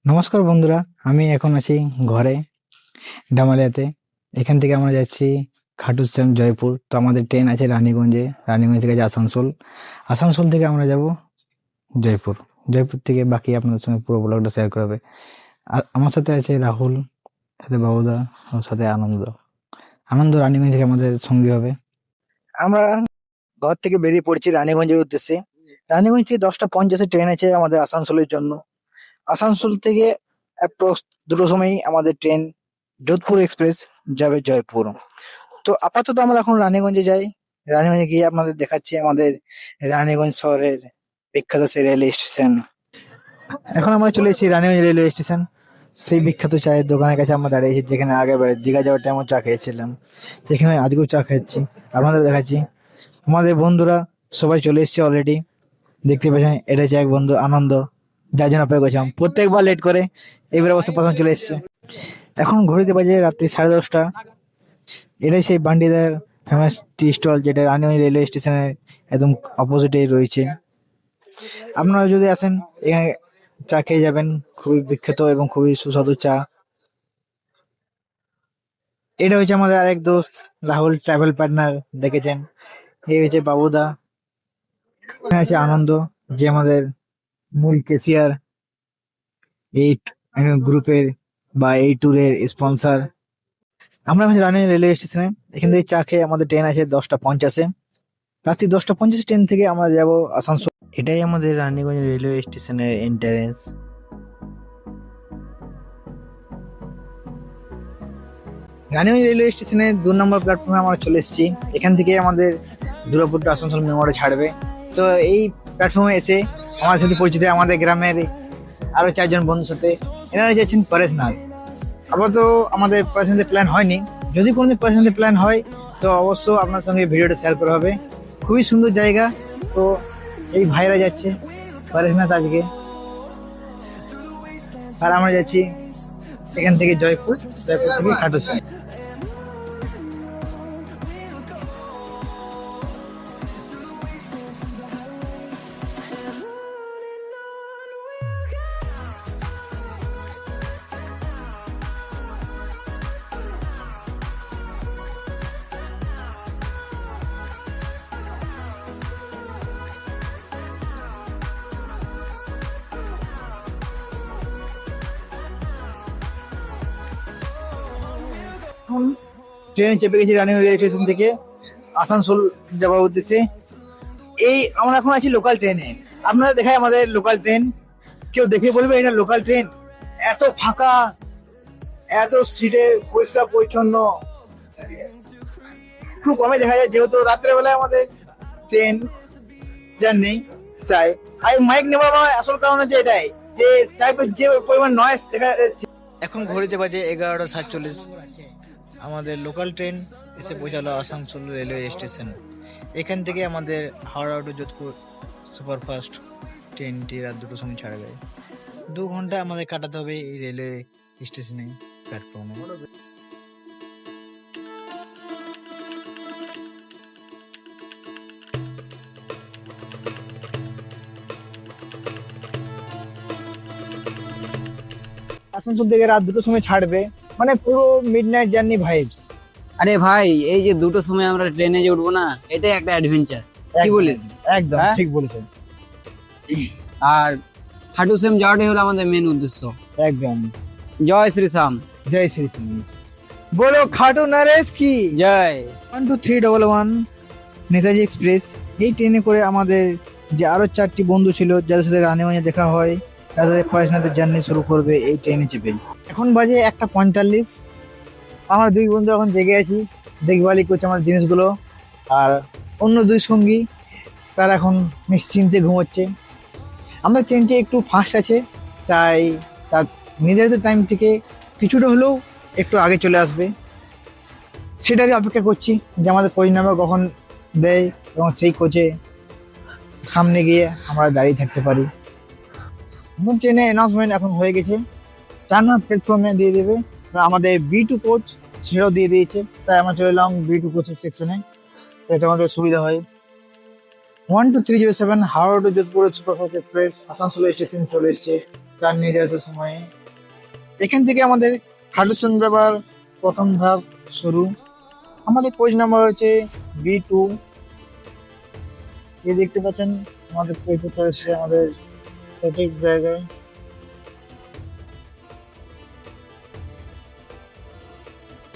নমস্কার বন্ধুরা, আমি এখন আছি ঘরে ডামালিয়াতে। এখান থেকে আমরা যাচ্ছি খাটু শ্যাম জয়পুর। তো আমাদের ট্রেন আছে রানীগঞ্জে, রানীগঞ্জ থেকে আছে আসানসোল, আসানসোল থেকে আমরা যাব জয়পুর। জয়পুর থেকে বাকি আপনাদের সঙ্গে পুরো ব্লগটা শেয়ার করবে। আর আমার সাথে আছে রাহুল, সাথে বাবুদা, ওর সাথে আনন্দ। আনন্দ রানীগঞ্জ থেকে আমাদের সঙ্গী হবে। আমরা ঘর থেকে বেরিয়ে পড়ছি রানীগঞ্জের উদ্দেশ্যে। রানীগঞ্জ থেকে 10টা 50-এ ট্রেন আছে আমাদের আসানসোলের জন্য। আসানসোল থেকে অ্যাপ্রক্স 2টোর সময়ই আমাদের ট্রেন যোধপুর এক্সপ্রেস যাবে জয়পুর। তো আপাতত আমরা এখন রানীগঞ্জে যাই। রানীগঞ্জে গিয়ে আপনাদের দেখাচ্ছি আমাদের রানীগঞ্জ শহরের বিখ্যাত সেই রেলওয়ে স্টেশন। এখন আমরা চলে এসেছি রানীগঞ্জ রেলওয়ে স্টেশন। সেই বিখ্যাত চায়ের দোকানের কাছে আমরা দাঁড়িয়েছি, যেখানে আগেবারে দীঘা যাওয়ার টাইমও চা খেয়েছিলাম, সেখানে আজকেও চা খাচ্ছি, আপনাদের দেখাচ্ছি। আমাদের বন্ধুরা সবাই চলে এসেছে অলরেডি, দেখতে পাচ্ছেন। এটা হচ্ছে এক বন্ধু আনন্দ, যার জন্য অপেক্ষা করছিলাম, প্রত্যেকবার লেট করে, এবার অবশ্য প্রথম চলে এসেছে। এখন ঘড়িতে বাজে রাত্রি 10:30। এটাই সেই বান্ডিদার ফেমাস টি স্টল, যেটা রানীগঞ্জ রেলওয়ে স্টেশনের একদম অপোজিটেই রয়েছে। আপনারা যদি আসেন এখানে চা খেয়ে যাবেন, খুবই বিখ্যাত এবং খুবই সুস্বাদু চা। এটা হচ্ছে আমাদের আরেক দোস্ত রাহুল, ট্রাভেল পার্টনার, দেখেছেন। এই হচ্ছে বাবুদা, এখানে আছে আনন্দ, যে আমাদের মূল কেসিয়ার এই গ্রুপের বা এই ট্যুরের স্পন্সর। আমরা আছি রানীগঞ্জ রেলওয়ে স্টেশনে। এখান থেকে চা খেয়ে আমাদের ট্রেন আছে 10টা 50-এ। রাত্রি 10টা 50 ট্রেন থেকে আমরা যাব আসানসোল। এটাই আমাদের রানীগঞ্জ রেলওয়ে স্টেশনের এন্ট্রান্স। রানীগঞ্জ রেলওয়ে স্টেশনে 2 নম্বর প্ল্যাটফর্মে আমরা চলে এসেছি। এখান থেকে আমাদের দুর্গাপুর টু আসানসোল মেমোরে ছাড়বে। তো এই প্ল্যাটফর্মে এসে আমার সাথে পরিচিত আমাদের গ্রামের আরো 4জন বন্ধুর সাথে। এনারা যাচ্ছেন পরেশনাথ। আপাতত আমাদের পরেশনাথের প্ল্যান হয়নি, যদি কোনোদিন পরেশনাথের প্ল্যান হয় তো অবশ্য আপনার সঙ্গে ভিডিওটা শেয়ার করা হবে। খুবই সুন্দর জায়গা। তো এই ভাইরা যাচ্ছে পরেশনাথ আজকে, আর আমরা যাচ্ছি এখান থেকে জয়পুর, জয়পুর থেকে খাটুশ্যাম। এখন ট্রেনে চেপে গেছি রানীগঞ্জ রেল স্টেশন থেকে আসানসোল যাওয়ার উদ্দেশ্যে। এই আমরা এখন আছি লোকাল ট্রেনে। আপনারা দেখায় আমাদের লোকাল ট্রেন, কেউ দেখে বলবে এটা লোকাল ট্রেন। এত ফাঁকা, এত সিটে পরিষ্কার পরিচ্ছন্ন, খুব কমে দেখা যায়, যেহেতু রাত্রেবেলায় আমাদের ট্রেন জার্নি। তাই আমি মাইক নেবার আমার আসল কারণ হচ্ছে এটাই, যে যে পরিমাণ নয়েজ দেখা যাচ্ছে। এখন ঘড়িতে বাজে 11টা 47। আমাদের লোকাল ট্রেন এসে পৌঁছালো আসানসোল রেলওয়ে স্টেশন। এখান থেকে আমাদের হাওড়া টু যোধপুর সুপারফাস্ট ট্রেনটি রাত 2টোর সময় ছাড়বে। 2 ঘন্টা আমাদের কাটাতে হবে এই রেলওয়ে স্টেশনে প্ল্যাটফর্মে। আসানসোল থেকে রাত 2টোর সময় ছাড়বে, মানে পুরো মিডনাইট জার্নি ভাইবস। আরে ভাই, এই যে 2টোর সময় আমরা ট্রেনে যে উঠবো না, এটাই একটা অ্যাডভেঞ্চার। কি বলিস? একদম হ্যাঁ? ঠিক বলেছেন। আর খাটু শ্যাম যাওয়াটাই হলো আমাদের মেন উদ্দেশ্য। একদম। জয় শ্রীশ্যাম। জয় শ্রী সিং। বলো খাটু নরেশ কি জয়। 12311 নেতাজি এক্সপ্রেস। এই ট্রেনে করে আমাদের যে আরো 4টি বন্ধু ছিল, যাদের সাথে রানীগঞ্জে দেখা হয়, তাদের পড়াশোনাতে জার্নি শুরু করবে এই ট্রেনে চেপে। এখন বাজে 1টা 45। আমরা 2 বন্ধু এখন জেগে আছি, দেখভালি করছে আমাদের জিনিসগুলো। আর অন্য 2 সঙ্গী তারা এখন নিশ্চিন্তে ঘুমোচ্ছে। আমাদের ট্রেনটি একটু ফাস্ট আছে, তাই তার নির্ধারিত টাইম থেকে কিছুটা হলেও একটু আগে চলে আসবে। সেটারই অপেক্ষা করছি যে আমাদের কোচ নাম্বার কখন দেয়, এবং সেই কোচে সামনে গিয়ে আমরা দাঁড়িয়ে থাকতে পারি। আমাদের ট্রেনে অ্যানাউন্সমেন্ট এখন হয়ে গেছে, 4 নম্বর প্ল্যাটফর্মে দিয়ে দেবে। আমাদের B2 কোচ সেটাও দিয়ে দিয়েছে, তাই আমরা চলে এলাম B2 কোচের সেকশনে, এটা আমাদের সুবিধা হয়। 12307 Howrah to Jodhpur superfast express Asansol station চলে এসছে। প্রাণ নির্ধারিত সময়ে। এখান থেকে আমাদের খাটুশ্যাম যাবার প্রথম ধাপ শুরু। আমাদের কোচ নাম্বার হচ্ছে B2। এই দেখতে পাচ্ছেন আমাদের কোচ এসে আমাদের সঠিক জায়গায়।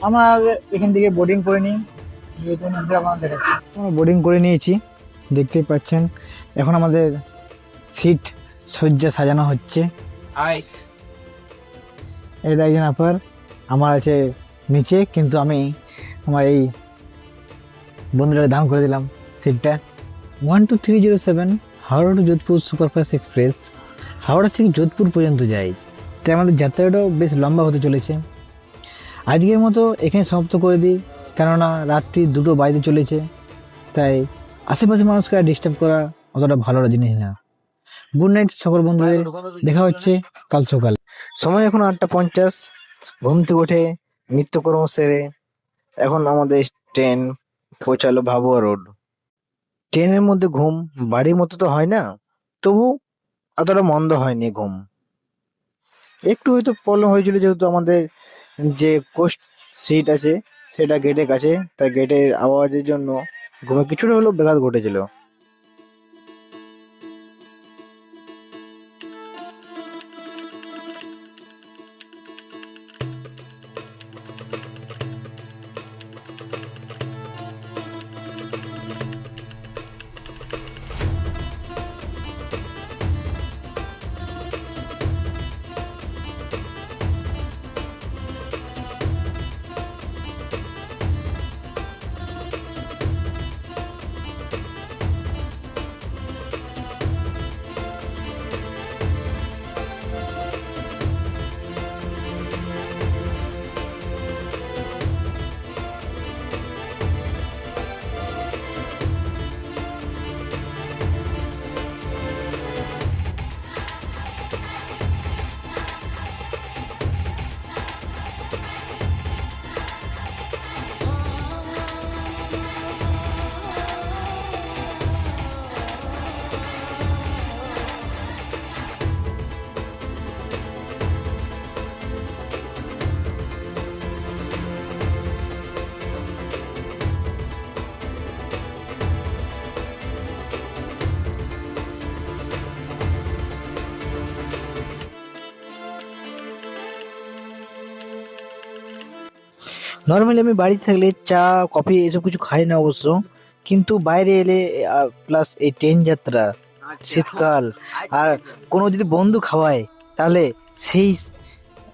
আমরা এখান থেকে বোর্ডিং করে নিই, যেহেতু নদী আপনারা দেখাচ্ছি। আমরা বোর্ডিং করে নিয়েছি, দেখতেই পাচ্ছেন। এখন আমাদের সিট সজ্জা সাজানো হচ্ছে। এটা একজন আপার, আমার আছে নিচে, কিন্তু আমি আমার এই বন্ধুটাকে দান করে দিলাম সিটটা। 12307 Howrah to Jodhpur superfast express Howrah থেকে যোধপুর পর্যন্ত যায়, তাই আমাদের যাত্রাটাও বেশ লম্বা হতে চলেছে। আজকের মতো এখানে সমাপ্ত করে দিই, কেননা রাত্রি 2টো বাজতে চলেছে, তাই আশেপাশে মানুষকে আর ডিস্টার্ব করা অতটা ভালো জিনিস না। গুড নাইট সকল বন্ধুদের, দেখা হচ্ছে কাল সকালে। সময় এখন 8টা 50। ঘুম থেকে উঠে নিত্যকর্ম সেরে এখন আমাদের ট্রেন পৌঁছালো ভাবুয়া রোড। ট্রেনের মধ্যে ঘুম বাড়ির মতো তো হয় না, তবু অতটা মন্দ হয়নি ঘুম। একটু হয়তো প্রবলেম হয়েছিল, যেহেতু আমাদের যে কোস্ট সিট আছে সেটা গেটের কাছে, তাই গেটের আওয়াজের জন্য ঘুমে কিছুটা হলেও ব্যাঘাত ঘটেছিল। নর্মালি আমি বাড়িতে থাকলে চা কফি এসব কিছু খাই না অবশ্য, কিন্তু বাইরে এলে প্লাস এই ট্রেন যাত্রা, শীতকাল, আর কোনো যদি বন্ধু খাওয়ায়, তাহলে সেই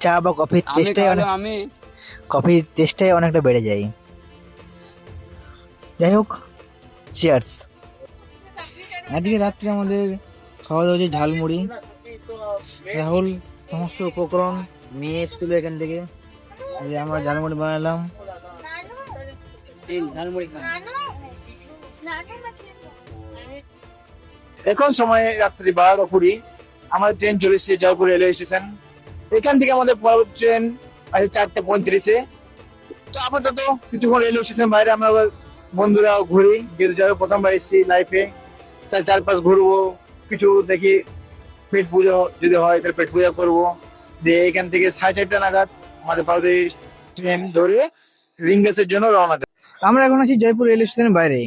চা বা কফির টেস্টটাই অনেকটা বেড়ে যায়। যাই হোক, চিয়ার্স। আজকে রাত্রে আমাদের খাওয়া দাওয়া হচ্ছে ঝালমুড়ি। রাহুল সমস্ত উপকরণ নিয়ে এসেছিল এখান থেকে, যে আমরা ঝালমুড়ি বানালাম। এখন সময় রাত্রি 12:20। আমাদের ট্রেন চলে এসেছে জয়পুর রেলওয়ে স্টেশন। এখান থেকে আমাদের পরবর্তী ট্রেন আছে 4:35-এ। তো আপাতত কিছুক্ষণ রেলওয়ে স্টেশন বাইরে আমরা বন্ধুরা ঘুরি, যেহেতু যাবে প্রথমবার এসেছি লাইফে, তাই চারপাশ ঘুরবো, কিছু দেখি। পেট পুজো যদি হয় তাহলে পেট পূজা করবো। দিয়ে এখান থেকে 4:30 নাগাদ আমাদের পার্বতী ট্রেন ধরে রিঙ্গেসের জন্য রওনা দেব। আমরা এখন আছি জয়পুর রেল স্টেশনের বাইরে।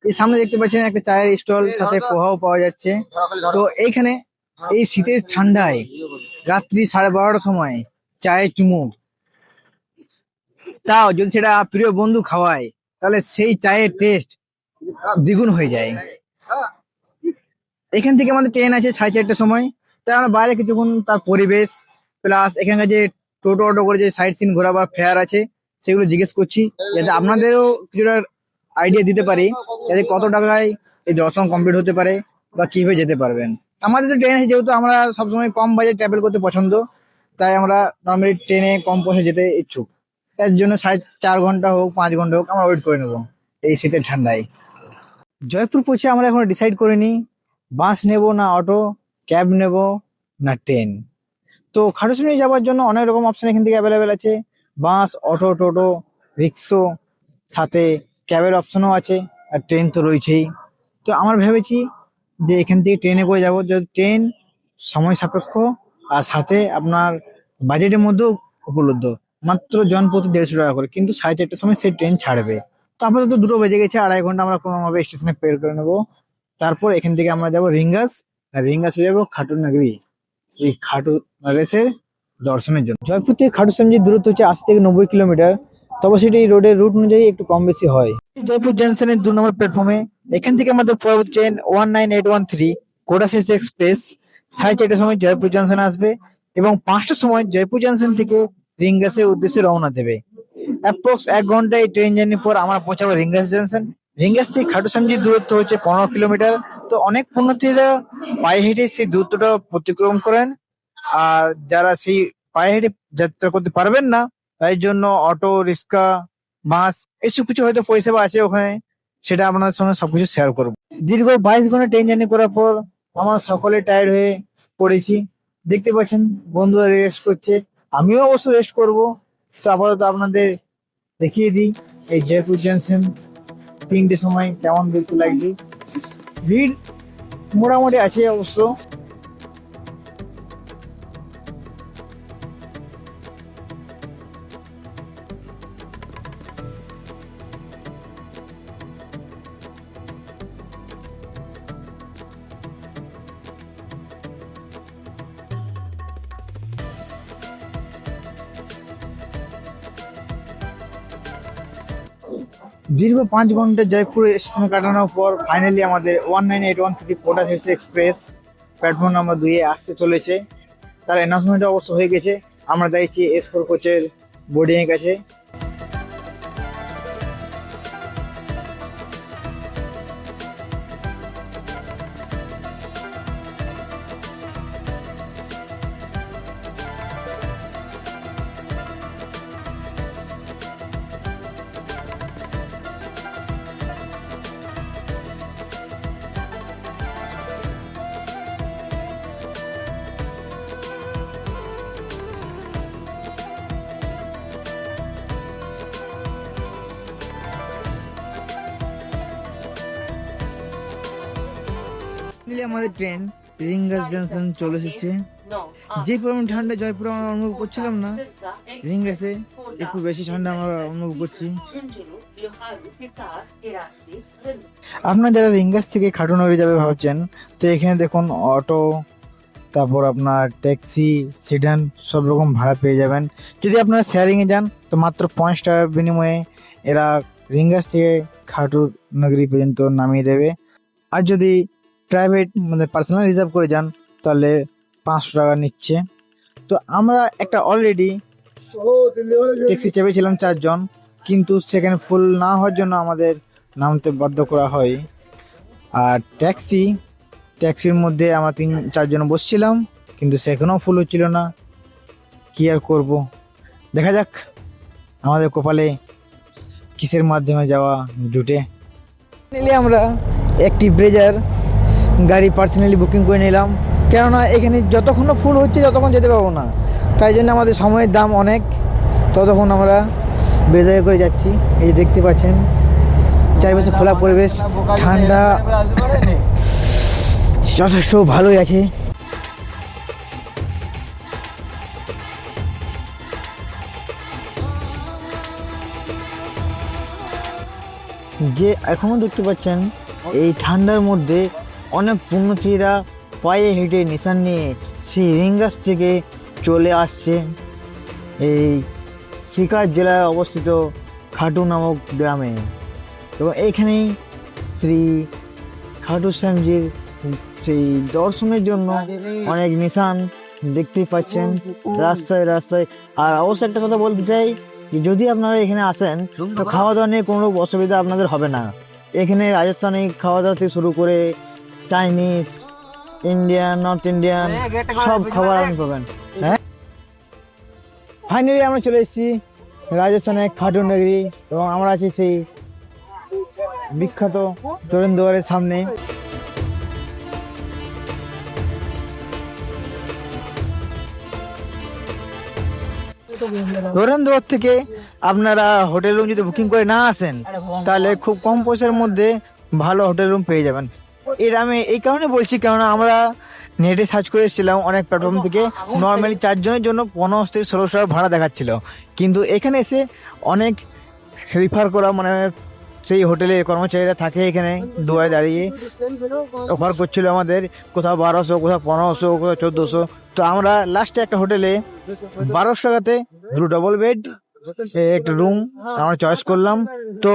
এই সামনে দেখতে পাচ্ছেন একটা চায়ের স্টল, সাথে পোহাও পাওয়া যাচ্ছে। তো এইখানে এই শীতের ঠান্ডায় রাত্রি 12:30টার সময় চায়ের চুমুক, তাও যদি সেটা প্রিয় বন্ধু খাওয়ায়, তাহলে সেই চায়ের টেস্ট দ্বিগুণ হয়ে যায়। এখান থেকে আমাদের ট্রেন আছে 4:30টার সময়, তাই আমরা বাইরে কিছুক্ষণ তার পরিবেশ, প্লাস এখানকার যে টোটো অটো করে যে সাইড সিন ঘোরাবার ফেয়ার আছে সেগুলো জিজ্ঞেস করছি, যাতে আপনাদেরও কিছুটা আইডিয়া দিতে পারি, যাতে কত টাকায় এই দর্শন কমপ্লিট হতে পারে বা কিভাবে যেতে পারবেন। আমাদের তো ট্রেন আছে, যেহেতু আমরা সবসময় কম বাজেট ট্রাভেল করতে পছন্দ, তাই আমরা নর্মালি ট্রেনে কম পয়সা যেতে ইচ্ছুক। তার জন্য 4.5 ঘন্টা হোক 5 ঘন্টা হোক আমরা ওয়েট করে নেবো এই শীতের ঠান্ডায়। জয়পুর পৌঁছে আমরা এখন ডিসাইড করিনি বাস নেব না অটো, ক্যাব নেব না ট্রেন। তো খাটুশ্যামনি যাওয়ার জন্য অনেক রকম অপশন এখান থেকে অ্যাভেলেবেল আছে। বাস, অটো, টোটো, রিক্সো, সাথে ক্যাবের অপশনও আছে, আর ট্রেন তো রয়েছেই। তো আমরা ভেবেছি যে এখান থেকে ট্রেনে করে যাবো, যদি ট্রেন সময় সাপেক্ষ আর সাথে আপনার বাজেটের মধ্যেও উপলব্ধ, মাত্র জনপ্রতি 150 টাকা করে, কিন্তু 4:30টার সময় সেই ট্রেন ছাড়বে। তো আপাতত 2টো বেজে গেছে, 2.5 ঘন্টা আমরা কোনোভাবে স্টেশনে পের করে নেবো। তারপর এখান থেকে আমরা যাবো রিঙ্গাস, আর রিঙ্গাসে যাবো খাটু নগরী, সেই খাটু নগরের দর্শনের জন্য। জয়পুর থেকে খাটু শ্যামজির দূরত্ব হচ্ছে 80 থেকে 90 কিলোমিটার, তবে সেটি রোডের রুট অনুযায়ী একটু কম বেশি হয়। জয়পুর জংশনের 2 নম্বর প্ল্যাটফর্মে এখান থেকে আমাদের পরবর্তী ট্রেন 19813 কোটা শেষ এক্সপ্রেস 4:30টার সময় জয়পুর জংশনে আসবে এবং 5টার সময় জয়পুর জংশন থেকে রিঙ্গাসের উদ্দেশ্যে রওনা দেবে। অ্যাপ্রক্স 1 ঘন্টা এই ট্রেন জার্নি পর আমরা পৌঁছাবো রিঙ্গাস জংশন। রিঙ্গাস থেকে খাটু শ্যামজির দূরত্ব হচ্ছে 15 কিলোমিটার। তো অনেক পুণ্যার্থীরা পায়ে হেঁটে সেই দূরত্বটা অতিক্রম করেন, আর যারা সেই পায়ে হেঁটে যাত্রা করতে পারবেন না তাই জন্য অটো, রিক্সা, বাস এসব কিছু হয়তো পরিষেবা আছে ওখানে, সেটা আপনাদের সঙ্গে সবকিছু শেয়ার করবো। দীর্ঘ 22 ঘন্টা ট্রেন জার্নি করার পর আমরা সকলে টায়ার্ড হয়ে পড়েছি। দেখতে পাচ্ছেন বন্ধুরা রেস্ট করছে, আমিও অবশ্য রেস্ট করব। তো আপাতত আপনাদের দেখিয়ে দিই এই জয়পুর জংশন 3টের সময় কেমন দেখতে লাগবে। ভিড় মোটামুটি আছে অবশ্য। দীর্ঘ 5 ঘন্টা জয়পুর স্টেশনে কাটানোর পর ফাইনালি আমাদের 19813 কোটা হেডস এক্সপ্রেস প্ল্যাটফর্ম নাম্বার 2 এ আসতে চলেছে। তার অ্যানাউন্সমেন্ট অবশ্য হয়ে গেছে, আমরা দেখছি S4 কোচের বোর্ডিং এর কাছে। ফাইনালি আমাদের ট্রেন রিঙ্গাস জংশন চলে এসেছে। যে পরিমাণ ঠান্ডা জয়পুরে আমরা অনুভব করছিলাম না, রিঙ্গাসে একটু বেশি ঠান্ডা আমরা অনুভব করছি। আপনারা যারা রিঙ্গাস থেকে খাটুনগরী যাবে ভাবছেন, তো এখানে দেখুন অটো, তারপর আপনার ট্যাক্সি, সিডান সব রকম ভাড়া পেয়ে যাবেন। যদি আপনারা শেয়ারিং এ যান তো মাত্র 50 টাকার বিনিময়ে এরা রিঙ্গাস থেকে খাটু নগরী পর্যন্ত নামিয়ে দেবে। আর যদি প্রাইভেট মানে পার্সোনাল রিজার্ভ করে যান তাহলে 500 টাকা নিচ্ছে। তো আমরা একটা অলরেডি ট্যাক্সি চেপেছিলাম 4 জন, কিন্তু সেখানে ফুল না হওয়ার জন্য আমাদের নামতে বাধ্য করা হয়। আর ট্যাক্সির মধ্যে আমরা 3-4 জন বসছিলাম, কিন্তু সেখানেও ফুল হচ্ছিল না। কি আর করব, দেখা যাক আমাদের কপালে কিসের মাধ্যমে যাওয়া জুটে। আমরা একটি ব্রেজার গাড়ি পার্সোনালি বুকিং করে নিলাম, কেননা এখানে যতক্ষণ ফুল হচ্ছে ততক্ষণ যেতে পারবো না, তাই জন্য আমাদের সময়ের দাম অনেক। ততক্ষণ আমরা ব্রেজারে করে যাচ্ছি। এই যে দেখতে পাচ্ছেন চারিপাশে খোলা পরিবেশ, ঠান্ডা যথেষ্ট ভালোই আছে। যে এখনো দেখতে পাচ্ছেন এই ঠান্ডার মধ্যে অনেক পুণ্যার্থীরা পায়ে হেঁটে নিশান নিয়ে সেই রিঙ্গাস থেকে চলে আসছে এই সিকার জেলায় অবস্থিত খাটু নামক গ্রামে। এবং এইখানেই শ্রী খাটু শ্যামজির সেই দর্শনের জন্য অনেক নিশান দেখতে পাচ্ছেন রাস্তায় রাস্তায়। আর অবশ্যই একটা কথা বলতে চাই যে যদি আপনারা এখানে আসেন তো খাওয়া দাওয়া নিয়ে কোনো অসুবিধা আপনাদের হবে না। এখানে রাজস্থানি খাওয়া দাওয়া থেকে শুরু করে চাইনিজ, ইন্ডিয়ান, নর্থ ইন্ডিয়ান সব খাবার আপনি পাবেন। হ্যাঁ, ফাইনালি আমরা চলে এসেছি রাজস্থানের খাটু নগরী এবং আমরা আছি সেই বিখ্যাত তোরণ দুয়ারের সামনে। তোরণ দুয়ার থেকে আপনারা হোটেল রুম যদি বুকিং করে না আসেন তাহলে খুব কম পয়সার মধ্যে ভালো হোটেল রুম পেয়ে যাবেন। এটা আমি এই কারণে বলছি, কেননা আমরা নেটে সার্চ করে এসেছিলাম অনেক প্ল্যাটফর্ম থেকে, নর্মালি 4 জনের জন্য 15 থেকে 16 টাকা ভাড়া দেখাচ্ছিল, কিন্তু এখানে এসে অনেক রিফার করা মানে সেই হোটেলে কর্মচারীরা থাকে এখানে দুয়ারে দাঁড়িয়ে অফার করছিল আমাদের, কোথাও 1200, কোথাও 1500, কোথাও 1400। তো আমরা লাস্টে একটা হোটেলে 1200 টাকাতে 2 ডবল বেড একটা রুম আমরা চয়েস করলাম। তো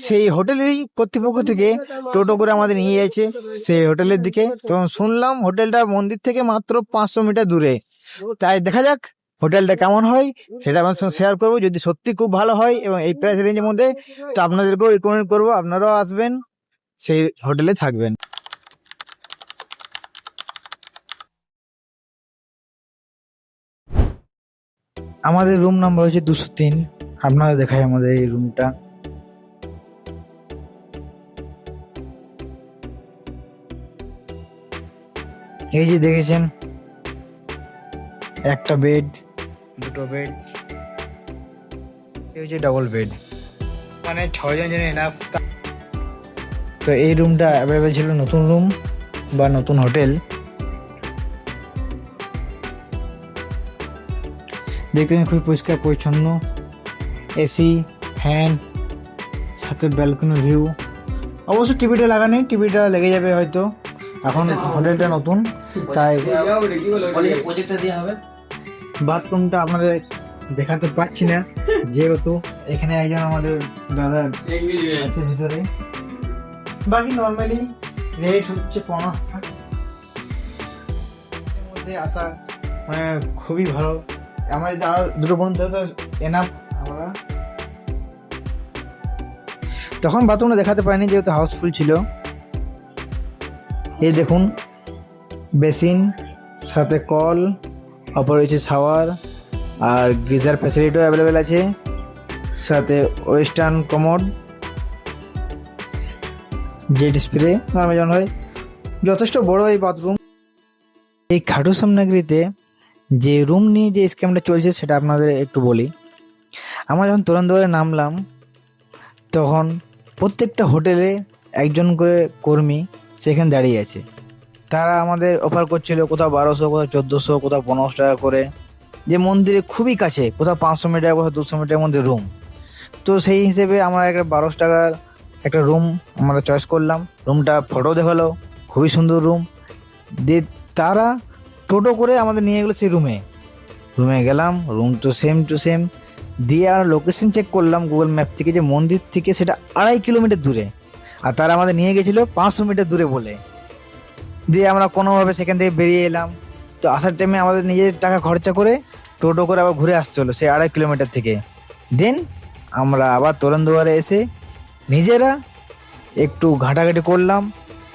সেই হোটেলেরই কর্তৃপক্ষ থেকে টোটো করে আমাদের নিয়ে যাচ্ছে সেই হোটেলের দিকে, এবং শুনলাম হোটেলটা মন্দির থেকে মাত্র 500 মিটার দূরে। তাই দেখা যাক হোটেলটা কেমন হয়, সেটা আমার সঙ্গে শেয়ার করবো। যদি সত্যি খুব ভালো হয় এবং এই প্রাইস রেঞ্জের মধ্যে, তো আপনাদেরকেও রিকমেন্ড করবো আপনারাও আসবেন, সেই হোটেলে থাকবেন। আমাদের রুম নাম্বার হচ্ছে 203। আপনারা দেখায় আমাদের এই রুমটা। এই যে দেখেছেন, একটা বেড, দুটো বেড, এই হচ্ছে ডবল বেড, মানে 6 জন জন্য এনাফ। তো এই রুমটা অ্যাভেলেবেল ছিল, নতুন রুম বা নতুন হোটেল। দেখতে খুবই পরিষ্কার পরিচ্ছন্ন, এসি, ফ্যান, সাথে ব্যালকনি ভিউ। অবশ্য টিভিটা লাগানি, টিভিটা লেগে যাবে হয়তো, এখন হোটেলটা নতুন তাই। বাথরুমটা আপনাদের দেখাতে পাচ্ছি না, যেহেতু এখানে একজন আমাদের দাদা আছে ভিতরে। বাকি নর্মালি রেট হচ্ছে 15 টাকা। এর মধ্যে আসা মানে খুবই ভালো। আমরা যদি আরো দুটো বন্ধু তো এনাফ। আমরা তখন বাথরুমটা দেখাতে পারিনি যেহেতু হাউসফুল ছিল। এই দেখুন, বেসিন, সাথে কল, অপর রয়েছে শাওয়ার, আর গিজার ফ্যাসিলিটিও অ্যাভেলেবেল আছে, সাথে western commode, jet spray normal যেমন হয়। যথেষ্ট বড় এই বাথরুম। এই খাটু সামনাগিরিতে যে রুম নিয়ে যে স্ক্যামটা চলছে সেটা আপনাদের একটু বলি। আমরা যখন তোরণদুয়ারে নামলাম, তখন প্রত্যেকটা হোটেলে একজন করে কর্মী সেখানে দাঁড়িয়ে আছে। তারা আমাদের অফার করছিল কোথাও 1200, কোথাও 1400, কোথাও 1500 টাকা করে, যে মন্দিরে খুবই কাছে, কোথাও 500 মিটার, কোথাও 200 মিটারের মধ্যে রুম। তো সেই হিসেবে আমরা একটা 1200 টাকার একটা রুম আমরা চয়েস করলাম। রুমটা ফটো দেখালো, খুবই সুন্দর রুম। দিয়ে তারা টোটো করে আমাদের নিয়ে গেলো সেই রুমে গেলাম। রুম তো সেম টু সেম। দিয়ে আর লোকেশন চেক করলাম গুগল ম্যাপ থেকে, যে মন্দির থেকে সেটা 2.5 কিলোমিটার দূরে, আর তারা আমাদের নিয়ে গেছিলো 500 মিটার দূরে বলে। দিয়ে আমরা কোনোভাবে সেখান থেকে বেরিয়ে এলাম। তো আসার টাইমে আমাদের নিজের টাকা খরচা করে টোটো করে আবার ঘুরে আসতে হলো সেই 2.5 কিলোমিটার থেকে। দেন আমরা আবার তোরণদুয়ারে এসে নিজেরা একটু ঘাটাঘাটি করলাম,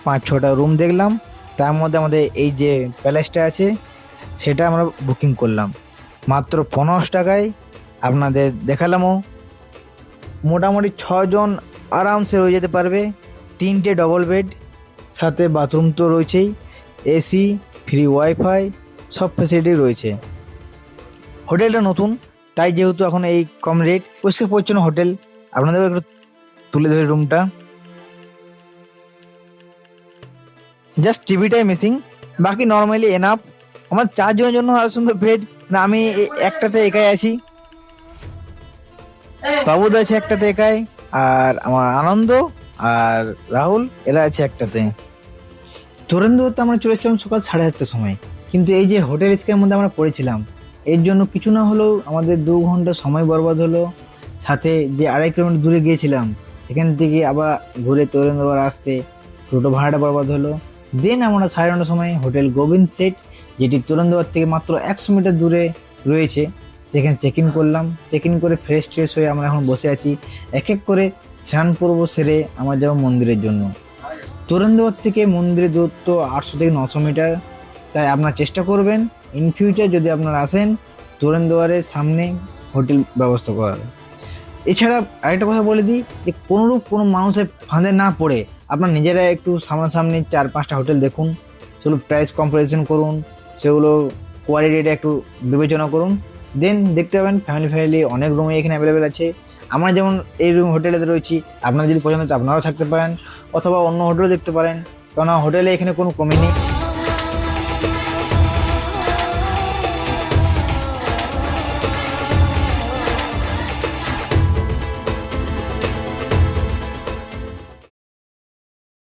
5-6টা রুম দেখলাম। তার মধ্যে আমাদের এই যে প্যালেসটা আছে সেটা আমরা বুকিং করলাম মাত্র 15 টাকায়। আপনাদের দেখালামও। মোটামুটি 6 জন আরামসে রয়ে যেতে পারবে। 3টে ডবল বেড, সাথে বাথরুম তো রয়েছেই, এসি, ফ্রি ওয়াইফাই, সব ফ্যাসিলিটি রয়েছে। হোটেলটা নতুন, তাই যেহেতু এখন এই কম রেট, পরিষ্কার পরিচ্ছন্ন হোটেল। আপনাদের একটু তুলে ধরে রুমটা, জাস্ট টিভিটাই মিসিং, বাকি নর্মালি এনাফ। আমার 4 জনের জন্য আর সুন্দর বেড না, আমি একটাতে একাই আছি, বাবুদা আছে একটাতে একাই, আর আমার আনন্দ আর রাহুল এরা আছে একটাতে। তোরণদুয়ারতে আমরা চলেছিলাম সকাল 7:30টার সময়, কিন্তু এই যে হোটেল স্কের মধ্যে আমরা পড়েছিলাম, এর জন্য কিছু না হলেও আমাদের 2 ঘন্টা সময় বরবাদ হলো। সাথে যে 2.5 কিলোমিটার দূরে গিয়েছিলাম সেখান থেকে আবার ঘুরে তোরণদুয়ার আসতে টোটো ভাড়াটা বরবাদ হলো। দেন আমরা 9:30টার সময় হোটেল গোবিন্দ সেট, যেটি তোরণদুয়ার থেকে মাত্র 100 মিটার দূরে রয়েছে, সেখানে চেক ইন করলাম। চেক ইন করে ফ্রেশ হয়ে আমরা এখন বসে আছি। এক এক করে স্নান পর্ব সেরে আমরা যাবো মন্দিরের জন্য। তোরণদুয়ার থেকে মন্দিরের দূরত্ব 800 থেকে 900 মিটার। তাই আপনারা চেষ্টা করবেন ইন ফিউচার যদি আপনারা আসেন তোরণদুয়ারের সামনে হোটেল ব্যবস্থা করার। এছাড়া আরেকটা কথা বলে দিই, যে কোনোরূপ কোনো মানুষের ফাঁদে না পড়ে আপনার নিজেরা একটু সামনাসামনি 4-5টা হোটেল দেখুন, সেগুলো প্রাইস কম্পারিজন করুন, সেগুলো কোয়ালিটিটা একটু বিবেচনা করুন। দেন দেখতে পাবেন ফ্যামিলি অনেক রুমে এখানে অ্যাভেলেবেল আছে। আমরা যেমন এই রুম হোটেলে রয়েছি, আপনারা যদি পছন্দ হয় আপনারাও থাকতে পারেন, অথবা অন্য হোটেলও দেখতে পারেন, কারণ হোটেলে এখানে কোনো কমি নেই।